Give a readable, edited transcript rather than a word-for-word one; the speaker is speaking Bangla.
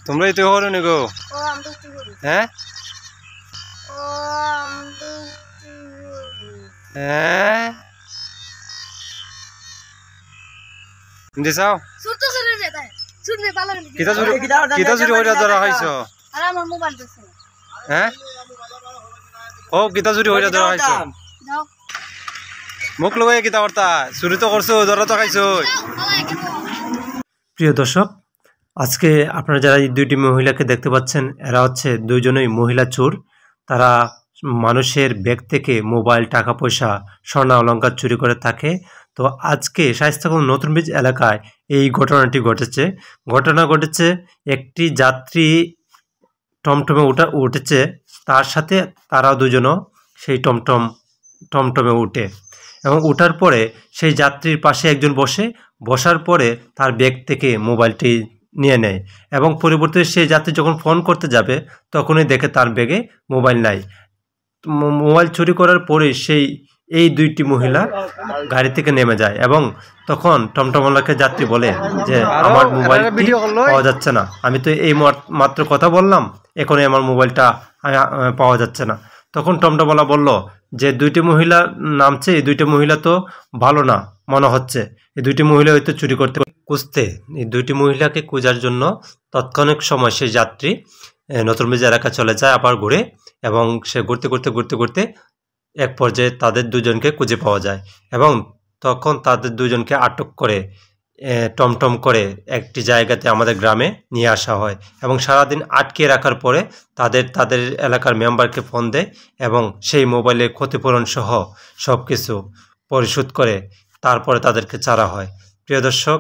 তোমরাই তো হলো নি গো। হ্যাঁ হ্যাঁ দিছাও কিতা চুরি হইরা ধরা হইছো? হ্যাঁ ও কিতা চুরি হইরা ধরা হইছো? মুখ লগাই কিতা করতা? চুরি তো করছো, ধরা তো খাইছো। প্রিয় দর্শক, আজকে আপনারা যারা এই দুইটি মহিলাকে দেখতে পাচ্ছেন, এরা হচ্ছে দুইজনেই মহিলা চোর। তারা মানুষের ব্যাগ থেকে মোবাইল, টাকা পয়সা, স্বর্ণ অলংকার চুরি করে থাকে। তো আজকে শায়েস্তাগঞ্জ নতুন ব্রিজ এলাকায় এই ঘটনাটি ঘটেছে। ঘটনা ঘটেছে একটি যাত্রী টমটমে উঠেছে, তার সাথে তারা দুজনও সেই টমটমে উঠে এবং উঠার পরে সেই যাত্রীর পাশে একজন বসার পরে তার ব্যাগ থেকে মোবাইলটি নিয়ে নেয় এবং পরবর্তীতে সেই যাত্রী যখন ফোন করতে যাবে তখনই দেখে তার ব্যাগে মোবাইল নাই। মোবাইল চুরি করার পরে এই দুইটি মহিলা গাড়ি থেকে নেমে যায় এবং তখন টমটমওয়ালাকে যাত্রী বলে যে আমার মোবাইলটি পাওয়া যাচ্ছে না, আমি তো এই মাত্র কথা বললাম, এখনই আমার মোবাইলটা পাওয়া যাচ্ছে না। তখন টমটমওয়ালা বলল যে দুইটি মহিলা নামছে, এই দুইটি মহিলা তো ভালো না মনে হচ্ছে, এই দুইটি মহিলা হয়তো চুরি করতে খুঁজতে। এই দুইটি মহিলাকে খোঁজার জন্য তৎক্ষণিক সময় সেই যাত্রী নতুন ব্রিজ এলাকা চলে যায় আবার ঘুরে, এবং সে ঘুরতে এক পর্যায়ে তাদের দুজনকে খুঁজে পাওয়া যায় এবং তখন তাদের দুজনকে আটক করে টমটম করে একটি জায়গাতে আমাদের গ্রামে নিয়ে আসা হয় এবং সারাদিন আটকে রাখার পরে তাদের এলাকার মেম্বারকে ফোন দেয় এবং সেই মোবাইলের ক্ষতিপূরণ সহ সব কিছু পরিশোধ করে তারপরে তাদেরকে ছাড়া হয়। প্রিয় দর্শক,